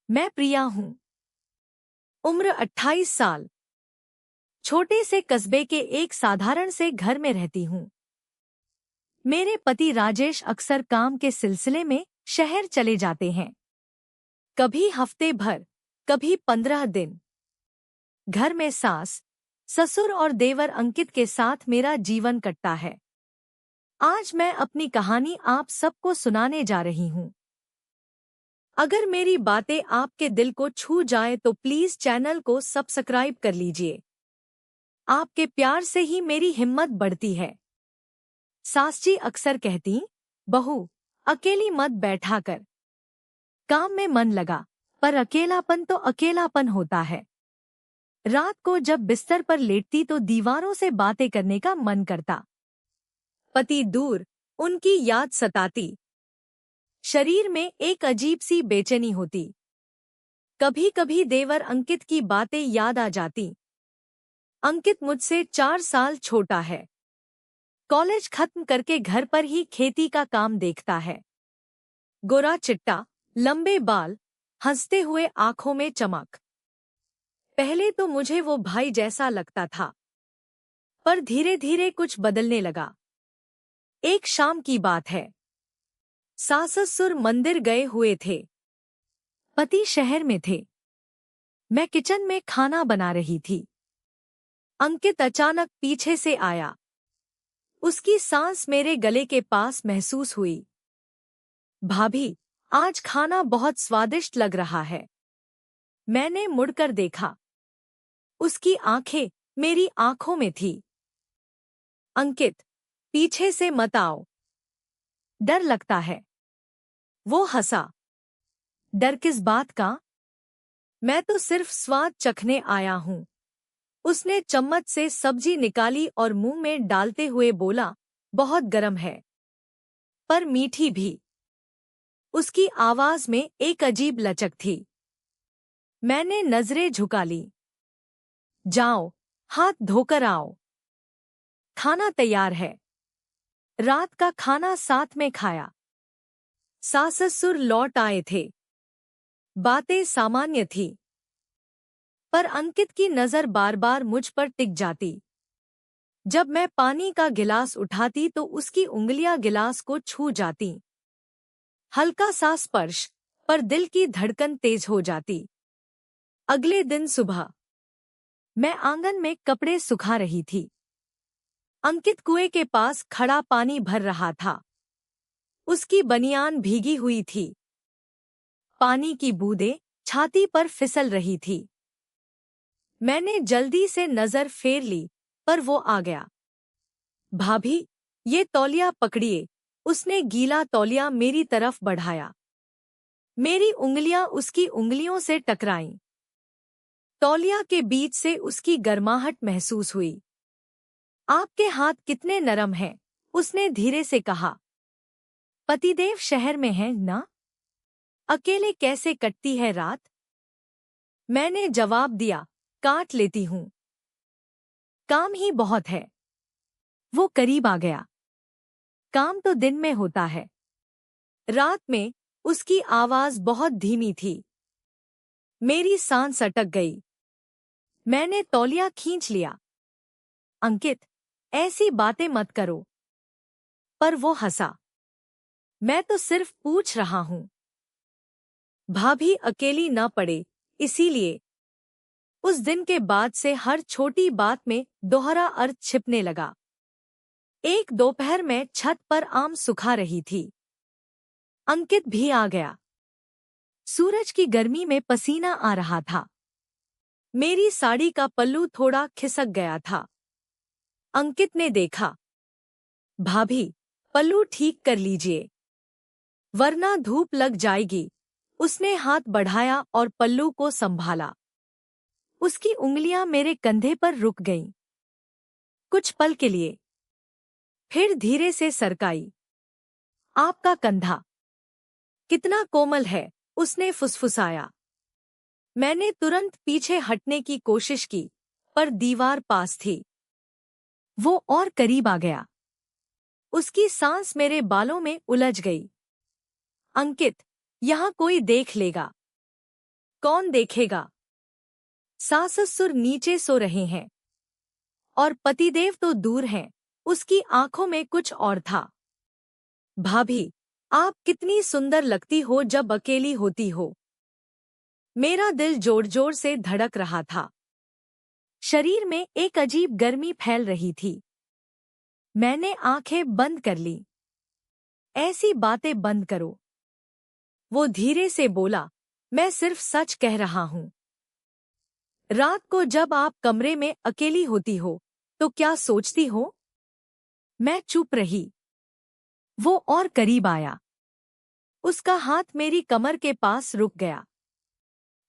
मैं प्रिया हूँ। उम्र 28 साल। छोटे से कस्बे के एक साधारण से घर में रहती हूँ। मेरे पति राजेश अक्सर काम के सिलसिले में शहर चले जाते हैं। कभी हफ्ते भर, कभी 15 दिन। घर में सास, ससुर और देवर अंकित के साथ मेरा जीवन कटता है। आज मैं अपनी कहानी आप सबको सुनाने जा रही हूँ। अगर मेरी बातें आपके दिल को छू जाए तो प्लीज चैनल को सब्सक्राइब कर लीजिए। आपके प्यार से ही मेरी हिम्मत बढ़ती है। सास जी अक्सर कहती, बहू, अकेली मत बैठा कर। काम में मन लगा, पर अकेलापन तो अकेलापन होता है। रात को जब बिस्तर पर लेटती तो दीवारों से बातें करने का मन करता। पति दूर, उनकी याद सताती। शरीर में एक अजीब सी बेचैनी होती। कभी कभी देवर अंकित की बातें याद आ जाती। अंकित मुझसे 4 साल छोटा है। कॉलेज खत्म करके घर पर ही खेती का काम देखता है। गोरा चिट्टा, लंबे बाल, हंसते हुए आंखों में चमक। पहले तो मुझे वो भाई जैसा लगता था, पर धीरे धीरे कुछ बदलने लगा। एक शाम की बात है। सास ससुर मंदिर गए हुए थे। पति शहर में थे। मैं किचन में खाना बना रही थी। अंकित अचानक पीछे से आया। उसकी सांस मेरे गले के पास महसूस हुई। भाभी, आज खाना बहुत स्वादिष्ट लग रहा है। मैंने मुड़कर देखा। उसकी आंखें मेरी आंखों में थी। अंकित, पीछे से मत आओ। डर लगता है। वो हंसा। डर किस बात का? मैं तो सिर्फ स्वाद चखने आया हूँ। उसने चम्मच से सब्जी निकाली और मुंह में डालते हुए बोला, बहुत गरम है, पर मीठी भी। उसकी आवाज में एक अजीब लचक थी। मैंने नजरें झुका ली। जाओ, हाथ धोकर आओ। खाना तैयार है। रात का खाना साथ में खाया। सास ससुर लौट आए थे। बातें सामान्य थी, पर अंकित की नजर बार बार मुझ पर टिक जाती। जब मैं पानी का गिलास उठाती तो उसकी उंगलियां गिलास को छू जाती। हल्का सा स्पर्श, पर दिल की धड़कन तेज हो जाती। अगले दिन सुबह मैं आंगन में कपड़े सुखा रही थी। अंकित कुएं के पास खड़ा पानी भर रहा था। उसकी बनियान भीगी हुई थी। पानी की बूंदें छाती पर फिसल रही थी। मैंने जल्दी से नजर फेर ली, पर वो आ गया। भाभी, ये तौलिया पकड़िए। उसने गीला तौलिया मेरी तरफ बढ़ाया। मेरी उंगलियां उसकी उंगलियों से टकराईं। तौलिया के बीच से उसकी गर्माहट महसूस हुई। आपके हाथ कितने नरम हैं, उसने धीरे से कहा। पतिदेव शहर में हैं ना? अकेले कैसे कटती है रात? मैंने जवाब दिया, काट लेती हूँ। काम ही बहुत है। वो करीब आ गया। काम तो दिन में होता है। रात में उसकी आवाज बहुत धीमी थी। मेरी सांस अटक गई। मैंने तौलिया खींच लिया। अंकित, ऐसी बातें मत करो। पर वो हंसा। मैं तो सिर्फ पूछ रहा हूँ। भाभी अकेली न पड़े, इसीलिए। उस दिन के बाद से हर छोटी बात में दोहरा अर्थ छिपने लगा। एक दोपहर में छत पर आम सुखा रही थी। अंकित भी आ गया। सूरज की गर्मी में पसीना आ रहा था। मेरी साड़ी का पल्लू थोड़ा खिसक गया था। अंकित ने देखा। भाभी, पल्लू ठीक कर लीजिए, वरना धूप लग जाएगी। उसने हाथ बढ़ाया और पल्लू को संभाला। उसकी उंगलियां मेरे कंधे पर रुक गईं। कुछ पल के लिए, फिर धीरे से सरकाई। आपका कंधा कितना कोमल है, उसने फुसफुसाया। मैंने तुरंत पीछे हटने की कोशिश की, पर दीवार पास थी। वो और करीब आ गया। उसकी सांस मेरे बालों में उलझ गई। अंकित, यहाँ कोई देख लेगा। कौन देखेगा? सास-ससुर नीचे सो रहे हैं और पतिदेव तो दूर हैं। उसकी आंखों में कुछ और था। भाभी, आप कितनी सुंदर लगती हो जब अकेली होती हो। मेरा दिल जोर जोर से धड़क रहा था। शरीर में एक अजीब गर्मी फैल रही थी। मैंने आंखें बंद कर ली। ऐसी बातें बंद करो। वो धीरे से बोला, मैं सिर्फ सच कह रहा हूं। रात को जब आप कमरे में अकेली होती हो तो क्या सोचती हो? मैं चुप रही। वो और करीब आया। उसका हाथ मेरी कमर के पास रुक गया।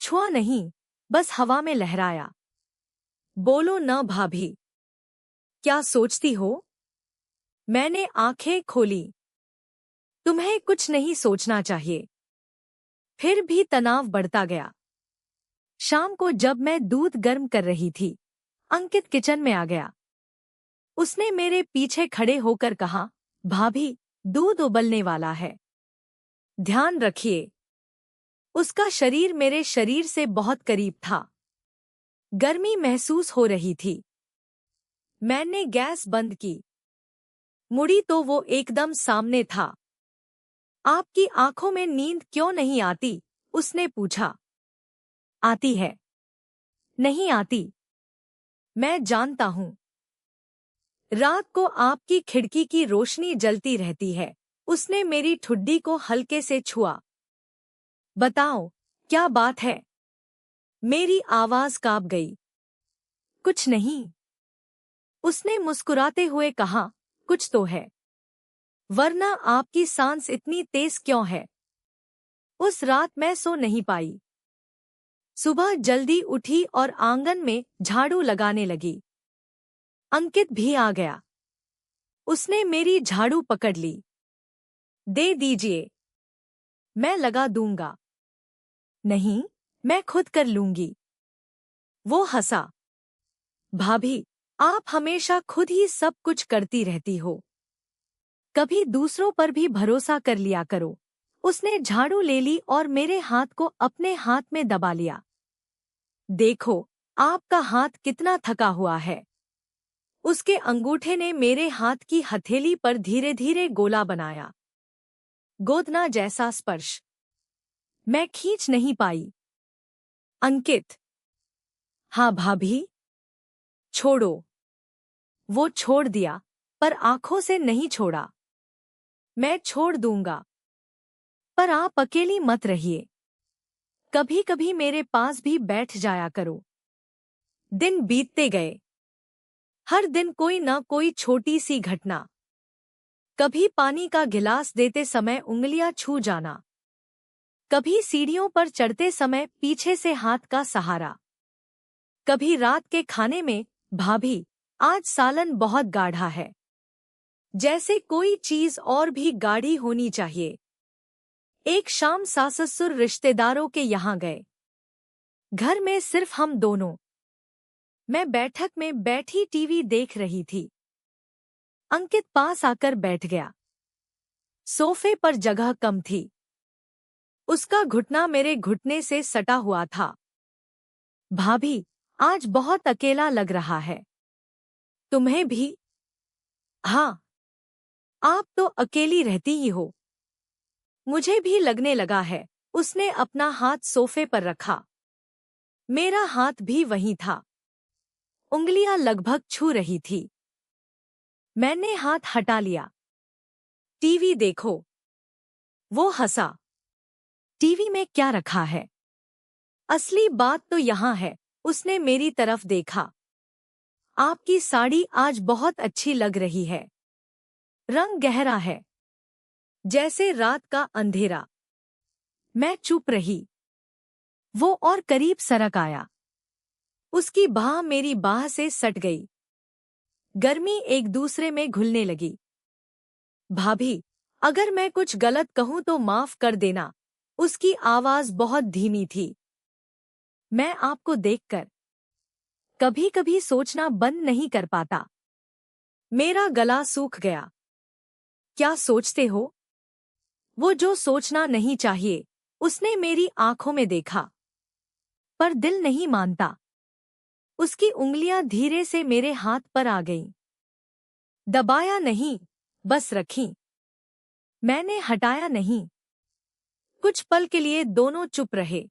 छुआ नहीं, बस हवा में लहराया। बोलो न भाभी, क्या सोचती हो? मैंने आंखें खोली। तुम्हें कुछ नहीं सोचना चाहिए। फिर भी तनाव बढ़ता गया। शाम को जब मैं दूध गर्म कर रही थी, अंकित किचन में आ गया। उसने मेरे पीछे खड़े होकर कहा, भाभी, दूध उबलने वाला है, ध्यान रखिए। उसका शरीर मेरे शरीर से बहुत करीब था। गर्मी महसूस हो रही थी। मैंने गैस बंद की। मुड़ी तो वो एकदम सामने था। आपकी आंखों में नींद क्यों नहीं आती? उसने पूछा। आती है। नहीं आती। मैं जानता हूं। रात को आपकी खिड़की की रोशनी जलती रहती है। उसने मेरी ठुड्डी को हल्के से छुआ। बताओ, क्या बात है? मेरी आवाज कांप गई। कुछ नहीं। उसने मुस्कुराते हुए कहा, कुछ तो है। वरना आपकी सांस इतनी तेज क्यों है? उस रात मैं सो नहीं पाई। सुबह जल्दी उठी और आंगन में झाड़ू लगाने लगी। अंकित भी आ गया। उसने मेरी झाड़ू पकड़ ली। दे दीजिए, मैं लगा दूंगा। नहीं, मैं खुद कर लूंगी। वो हंसा। भाभी, आप हमेशा खुद ही सब कुछ करती रहती हो। कभी दूसरों पर भी भरोसा कर लिया करो। उसने झाड़ू ले ली और मेरे हाथ को अपने हाथ में दबा लिया। देखो, आपका हाथ कितना थका हुआ है। उसके अंगूठे ने मेरे हाथ की हथेली पर धीरे धीरे गोला बनाया। गोदना जैसा स्पर्श। मैं खींच नहीं पाई। अंकित। हाँ भाभी। छोड़ो। वो छोड़ दिया, पर आंखों से नहीं छोड़ा। मैं छोड़ दूंगा, पर आप अकेली मत रहिए। कभी कभी मेरे पास भी बैठ जाया करो। दिन बीतते गए। हर दिन कोई न कोई छोटी सी घटना। कभी पानी का गिलास देते समय उंगलियां छू जाना। कभी सीढ़ियों पर चढ़ते समय पीछे से हाथ का सहारा। कभी रात के खाने में, भाभी, आज सालन बहुत गाढ़ा है। जैसे कोई चीज और भी गाढ़ी होनी चाहिए। एक शाम सास-ससुर रिश्तेदारों के यहाँ गए। घर में सिर्फ हम दोनों। मैं बैठक में बैठी टीवी देख रही थी। अंकित पास आकर बैठ गया। सोफे पर जगह कम थी। उसका घुटना मेरे घुटने से सटा हुआ था। भाभी, आज बहुत अकेला लग रहा है। तुम्हें भी? हाँ। आप तो अकेली रहती ही हो। मुझे भी लगने लगा है। उसने अपना हाथ सोफे पर रखा। मेरा हाथ भी वहीं था। उंगलियां लगभग छू रही थी। मैंने हाथ हटा लिया। टीवी देखो। वो हंसा। टीवी में क्या रखा है? असली बात तो यहाँ है। उसने मेरी तरफ देखा। आपकी साड़ी आज बहुत अच्छी लग रही है। रंग गहरा है, जैसे रात का अंधेरा। मैं चुप रही। वो और करीब सरक आया। उसकी बाह मेरी बाह से सट गई। गर्मी एक दूसरे में घुलने लगी। भाभी, अगर मैं कुछ गलत कहूं तो माफ कर देना। उसकी आवाज बहुत धीमी थी। मैं आपको देखकर कभी कभी सोचना बंद नहीं कर पाता। मेरा गला सूख गया। क्या सोचते हो? वो जो सोचना नहीं चाहिए। उसने मेरी आंखों में देखा। पर दिल नहीं मानता। उसकी उंगलियां धीरे से मेरे हाथ पर आ गईं। दबाया नहीं, बस रखी। मैंने हटाया नहीं। कुछ पल के लिए दोनों चुप रहे।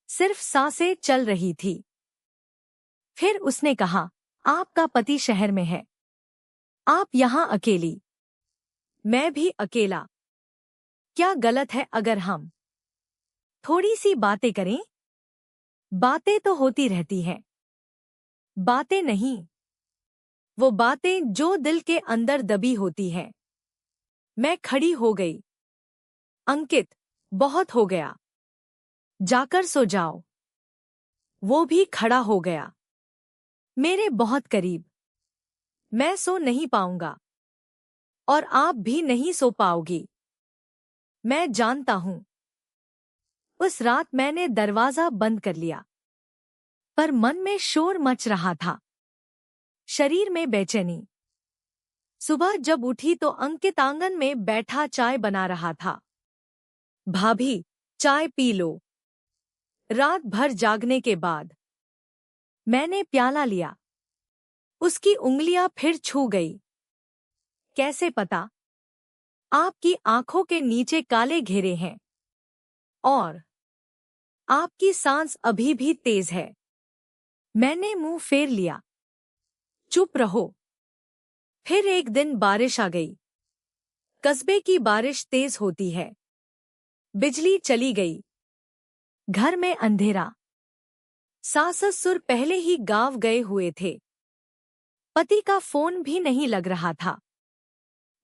सिर्फ सांसें चल रही थी। फिर उसने कहा, आपका पति शहर में है, आप यहाँ अकेली। मैं भी अकेला। क्या गलत है अगर हम थोड़ी सी बातें करें? बातें तो होती रहती हैं। बातें नहीं, वो बातें जो दिल के अंदर दबी होती हैं। मैं खड़ी हो गई। अंकित, बहुत हो गया, जाकर सो जाओ। वो भी खड़ा हो गया, मेरे बहुत करीब। मैं सो नहीं पाऊंगा और आप भी नहीं सो पाओगी, मैं जानता हूं। उस रात मैंने दरवाजा बंद कर लिया, पर मन में शोर मच रहा था, शरीर में बेचैनी। सुबह जब उठी तो अंकित आंगन में बैठा चाय बना रहा था। भाभी, चाय पी लो। रात भर जागने के बाद मैंने प्याला लिया। उसकी उंगलियां फिर छू गई। कैसे पता? आपकी आंखों के नीचे काले घेरे हैं और आपकी सांस अभी भी तेज है। मैंने मुंह फेर लिया। चुप रहो। फिर एक दिन बारिश आ गई। कस्बे की बारिश तेज होती है। बिजली चली गई। घर में अंधेरा। सास ससुर पहले ही गांव गए हुए थे। पति का फोन भी नहीं लग रहा था।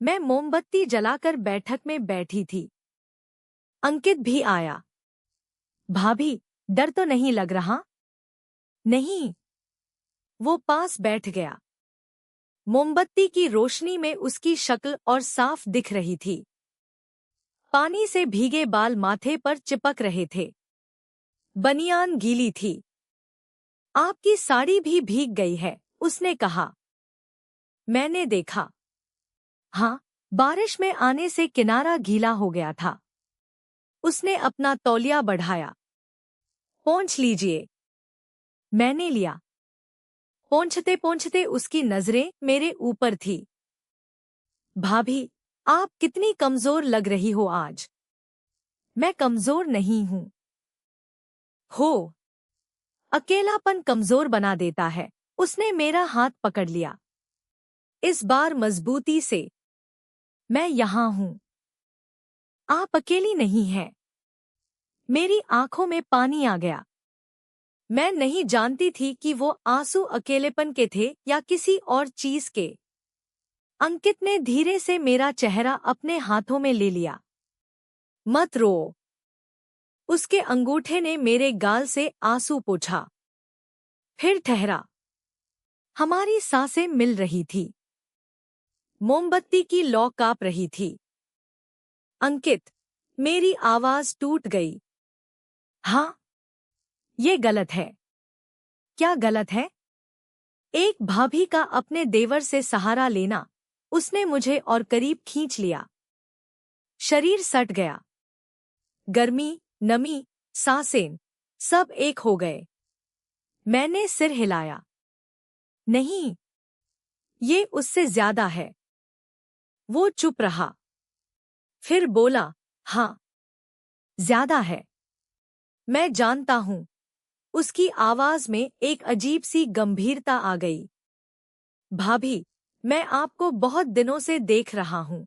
मैं मोमबत्ती जलाकर बैठक में बैठी थी। अंकित भी आया। भाभी, डर तो नहीं लग रहा? नहीं। वो पास बैठ गया। मोमबत्ती की रोशनी में उसकी शक्ल और साफ दिख रही थी। पानी से भीगे बाल माथे पर चिपक रहे थे। बनियान गीली थी। आपकी साड़ी भी भीग गई है, उसने कहा। मैंने देखा। हाँ, बारिश में आने से किनारा गीला हो गया था। उसने अपना तौलिया बढ़ाया। पोंछ लीजिए। मैंने लिया। पोंछते पोंछते उसकी नजरें मेरे ऊपर थी। भाभी, आप कितनी कमजोर लग रही हो आज। मैं कमजोर नहीं हूं। हो, अकेलापन कमजोर बना देता है। उसने मेरा हाथ पकड़ लिया, इस बार मजबूती से। मैं यहाँ हूं। आप अकेली नहीं हैं। मेरी आंखों में पानी आ गया। मैं नहीं जानती थी कि वो आंसू अकेलेपन के थे या किसी और चीज के। अंकित ने धीरे से मेरा चेहरा अपने हाथों में ले लिया। मत रो। उसके अंगूठे ने मेरे गाल से आंसू पोंछा। फिर ठहरा। हमारी सांसें मिल रही थी। मोमबत्ती की लौ कांप रही थी। अंकित, मेरी आवाज टूट गई। हाँ, ये गलत है। क्या गलत है? एक भाभी का अपने देवर से सहारा लेना। उसने मुझे और करीब खींच लिया। शरीर सट गया। गर्मी, नमी, सांसें, सब एक हो गए। मैंने सिर हिलाया। नहीं, ये उससे ज्यादा है। वो चुप रहा। फिर बोला, हाँ, ज्यादा है। मैं जानता हूं। उसकी आवाज में एक अजीब सी गंभीरता आ गई। भाभी, मैं आपको बहुत दिनों से देख रहा हूं।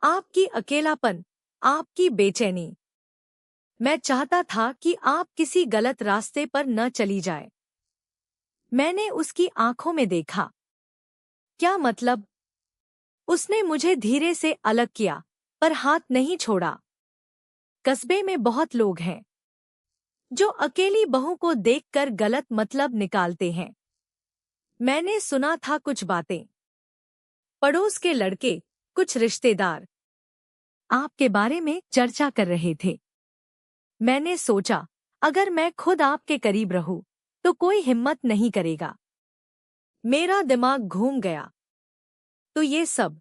आपकी अकेलापन, आपकी बेचैनी। मैं चाहता था कि आप किसी गलत रास्ते पर न चली जाए। मैंने उसकी आंखों में देखा। क्या मतलब? उसने मुझे धीरे से अलग किया, पर हाथ नहीं छोड़ा। कस्बे में बहुत लोग हैं जो अकेली बहू को देखकर गलत मतलब निकालते हैं। मैंने सुना था कुछ बातें। पड़ोस के लड़के, कुछ रिश्तेदार आपके बारे में चर्चा कर रहे थे। मैंने सोचा, अगर मैं खुद आपके करीब रहूं, तो कोई हिम्मत नहीं करेगा। मेरा दिमाग घूम गया। तो ये सब,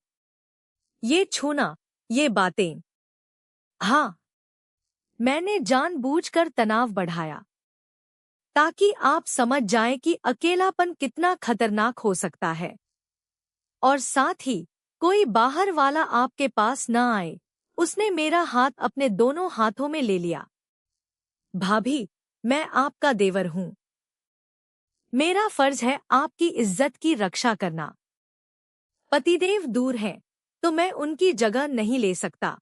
ये छूना, ये बातें। हाँ, मैंने जानबूझकर तनाव बढ़ाया ताकि आप समझ जाएं कि अकेलापन कितना खतरनाक हो सकता है। और साथ ही कोई बाहर वाला आपके पास न आए। उसने मेरा हाथ अपने दोनों हाथों में ले लिया। भाभी, मैं आपका देवर हूं। मेरा फर्ज है आपकी इज्जत की रक्षा करना। पतिदेव दूर हैं, तो मैं उनकी जगह नहीं ले सकता,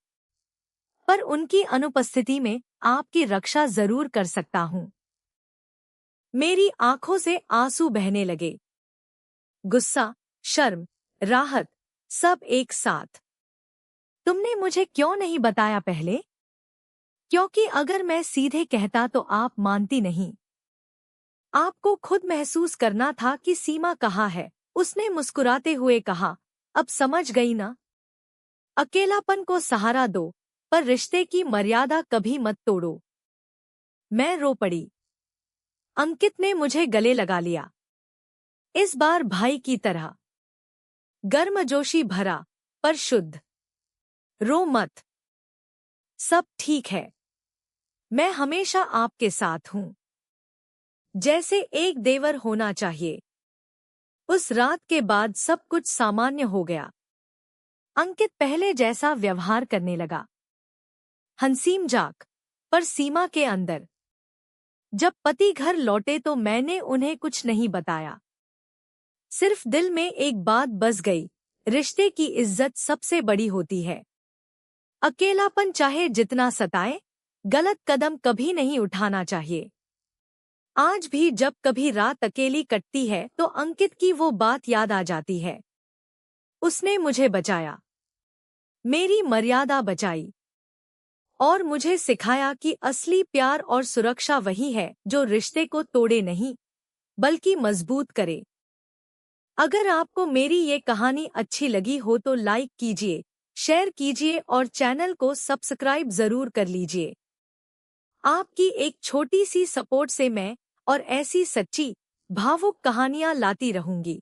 पर उनकी अनुपस्थिति में आपकी रक्षा जरूर कर सकता हूं। मेरी आंखों से आंसू बहने लगे। गुस्सा, शर्म, राहत, सब एक साथ। तुमने मुझे क्यों नहीं बताया पहले? क्योंकि अगर मैं सीधे कहता तो आप मानती नहीं। आपको खुद महसूस करना था कि सीमा कहाँ है। उसने मुस्कुराते हुए कहा, अब समझ गई ना? अकेलापन को सहारा दो, पर रिश्ते की मर्यादा कभी मत तोड़ो। मैं रो पड़ी। अंकित ने मुझे गले लगा लिया, इस बार भाई की तरह, गर्मजोशी भरा पर शुद्ध। रो मत, सब ठीक है। मैं हमेशा आपके साथ हूं, जैसे एक देवर होना चाहिए। उस रात के बाद सब कुछ सामान्य हो गया। अंकित पहले जैसा व्यवहार करने लगा, हंसी मजाक, पर सीमा के अंदर। जब पति घर लौटे तो मैंने उन्हें कुछ नहीं बताया। सिर्फ दिल में एक बात बस गई, रिश्ते की इज्जत सबसे बड़ी होती है। अकेलापन चाहे जितना सताए, गलत कदम कभी नहीं उठाना चाहिए। आज भी जब कभी रात अकेली कटती है तो अंकित की वो बात याद आ जाती है। उसने मुझे बचाया, मेरी मर्यादा बचाई, और मुझे सिखाया कि असली प्यार और सुरक्षा वही है जो रिश्ते को तोड़े नहीं, बल्कि मजबूत करे। अगर आपको मेरी ये कहानी अच्छी लगी हो तो लाइक कीजिए, शेयर कीजिए और चैनल को सब्सक्राइब जरूर कर लीजिए। आपकी एक छोटी सी सपोर्ट से मैं और ऐसी सच्ची, भावुक कहानियां लाती रहूंगी।